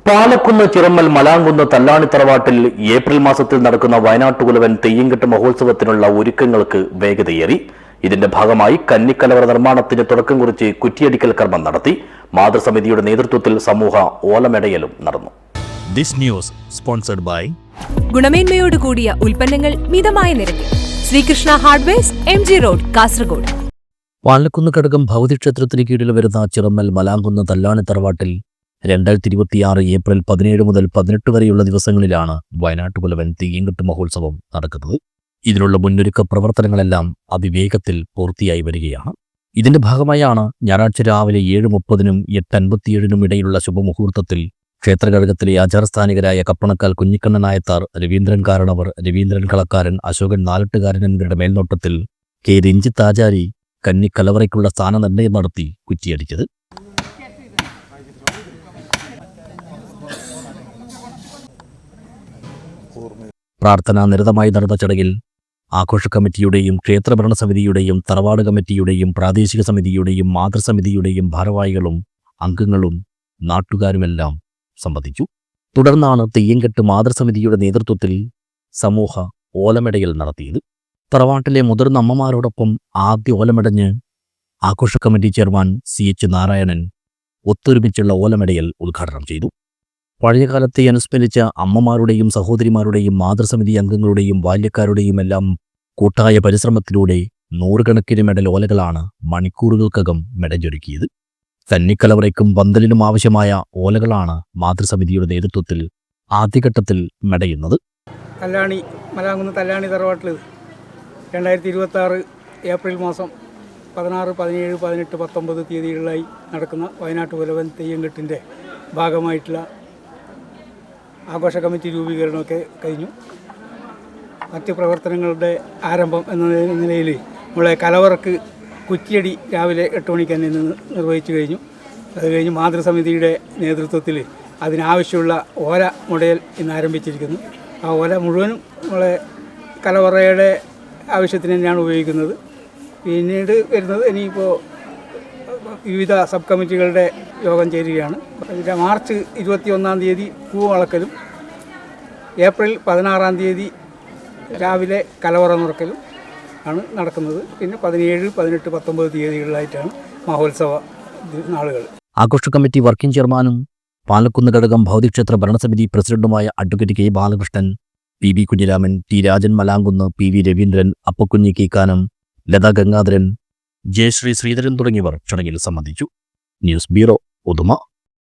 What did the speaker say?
പാലക്കുന്ന് ചിറമ്മൽ മലാങ്കുന്ന് തല്ലാണി തറവാട്ടിൽ ഏപ്രിൽ മാസത്തിൽ നടക്കുന്ന വയനാട്ടുകുലവൻ തെയ്യംകെട്ട് മഹോത്സവത്തിനുള്ള ഒരുക്കങ്ങൾക്ക് വേഗതയേറി. ഇതിന്റെ ഭാഗമായി കന്നിക്കലവറ നിർമ്മാണത്തിന് തുടക്കം കുറിച്ച് കുറ്റിയടിക്കൽ കർമ്മം നടത്തി. മാതൃസമിതിയുടെ നേതൃത്വത്തിൽ സമൂഹ ഓലമെടയലും നടന്നു. This news sponsored by ഗുണമേന്മയോട് കൂടിയ ഉൽപ്പന്നങ്ങൾ മിതമായ നിരക്കിൽ Sreekrishna hardwares MG road Kasaragod. Palakkunnu കടകം ഭൗതിക്ഷേത്രത്തിന് കീഴിൽ വരുന്ന ചിറമ്മൽ മലാങ്കുന്ന് തല്ലാണി തറവാട്ടിൽ 2026 ഏപ്രിൽ 17 മുതൽ 18 വരെയുള്ള ദിവസങ്ങളിലാണ് വയനാട്ടുകുലവൻ തെയ്യംകെട്ട് മഹോത്സവം നടക്കുന്നത്. ഇതിനുള്ള മുന്നൊരുക്ക പ്രവർത്തനങ്ങളെല്ലാം അതിവേഗത്തിൽ പൂർത്തിയായി വരികയാണ്. ഇതിന്റെ ഭാഗമായാണ് ഞായറാഴ്ച രാവിലെ 7:30-നും 8:57-നും ഇടയിലുള്ള ശുഭമുഹൂർത്തത്തിൽ ക്ഷേത്രഘടകത്തിലെ ആചാരസ്ഥാനികരായ കപ്പണക്കാൽ കുഞ്ഞിക്കണ്ണൻ നായത്താർ, രവീന്ദ്രൻ കാരണവർ, രവീന്ദ്രൻ കളക്കാരൻ, അശോകൻ നാലട്ടുകാരൻ എന്നിവരുടെ മേൽനോട്ടത്തിൽ കെ രഞ്ജിത്ത് ആചാരി കന്നിക്കലവറയ്ക്കുള്ള സ്ഥാനനിർണ്ണയം നടത്തി കുറ്റിയടിച്ചത്. പ്രാർത്ഥനാ നിരതമായി നടന്ന ചടങ്ങിൽ ആഘോഷ കമ്മിറ്റിയുടെയും ക്ഷേത്രഭരണസമിതിയുടെയും തറവാട് കമ്മിറ്റിയുടെയും പ്രാദേശിക സമിതിയുടെയും മാതൃസമിതിയുടെയും ഭാരവാഹികളും അംഗങ്ങളും നാട്ടുകാരുമെല്ലാം സംബന്ധിച്ചു. തുടർന്നാണ് തെയ്യംകെട്ട് മാതൃസമിതിയുടെ നേതൃത്വത്തിൽ സമൂഹ ഓലമെടയൽ നടത്തിയത്. തറവാട്ടിലെ മുതിർന്ന അമ്മമാരോടൊപ്പം ആദ്യ ഓലമെടഞ്ഞ് ആഘോഷ കമ്മിറ്റി ചെയർമാൻ CH നാരായണൻ ഒത്തൊരുമിച്ചുള്ള ഓലമെടയൽ ഉദ്ഘാടനം ചെയ്തു. പഴയകാലത്തെ അനുസ്മരിച്ച അമ്മമാരുടെയും സഹോദരിമാരുടെയും മാതൃസമിതി അംഗങ്ങളുടെയും ബാല്യക്കാരുടെയും എല്ലാം കൂട്ടായ പരിശ്രമത്തിലൂടെ നൂറുകണക്കിന് മെഡൽ ഓലകളാണ് മണിക്കൂറുകൾക്കകം മെടഞ്ഞൊരുക്കിയത്. കന്നിക്കലവറയ്ക്കും പന്തലിനും ആവശ്യമായ ഓലകളാണ് മാതൃസമിതിയുടെ നേതൃത്വത്തിൽ ആദ്യഘട്ടത്തിൽ മെടയുന്നത്. മലാങ്കുന്ന് തല്ലാണി തറവാട്ടിൽ 2026 ഏപ്രിൽ മാസം 16, 17, 18, 19 തീയതികളിലായി നടക്കുന്ന വയനാട്ടുകുലവൻ തെയ്യംകെട്ടിൻ്റെ ഭാഗമായിട്ടുള്ള ആഘോഷ കമ്മിറ്റി രൂപീകരണമൊക്കെ കഴിഞ്ഞു. മറ്റ് പ്രവർത്തനങ്ങളുടെ ആരംഭം എന്ന നിലയിൽ നമ്മളെ കലവറക്ക് കുറ്റിയടി രാവിലെ 8 മണിക്ക് തന്നെ നിർവഹിച്ചു കഴിഞ്ഞു. അത് കഴിഞ്ഞ് മാതൃസമിതിയുടെ നേതൃത്വത്തിൽ അതിനാവശ്യമുള്ള ഓല മുടയൽ ഇന്ന് ആരംഭിച്ചിരിക്കുന്നു. ആ ഓല മുഴുവനും നമ്മളെ കലവറയുടെ ആവശ്യത്തിന് തന്നെയാണ് ഉപയോഗിക്കുന്നത്. പിന്നീട് വരുന്നത് ഇനിയിപ്പോൾ വിവിധ സബ് കമ്മിറ്റികളുടെ യോഗം ചേരുകയാണ്. മാർച്ച് 21-ാം തീയതി പൂ വളക്കലും ഏപ്രിൽ 16-ാം തീയതി രാവിലെ കലവറ നിറക്കലും ആണ് നടക്കുന്നത്. പിന്നെ 17, 18, 19 തീയതികളിലായിട്ടാണ് മഹോത്സവ നാളുകൾ. ആഘോഷ കമ്മിറ്റി വർക്കിംഗ് ചെയർമാനും പാലക്കുന്ന് ഘടകം ഭൗതിക്ഷേത്ര ഭരണസമിതി പ്രസിഡന്റുമായ advocate K Balakrishnan, PB Kunhiraman, T Rajan Malankunnu, PV Raveendran, Appakkunhi Keekkanam, Latha Gangadharan, Jayasree Sreedharan തുടങ്ങിയവർ ചടങ്ങിൽ സംബന്ധിച്ചു. News bureau, Uduma.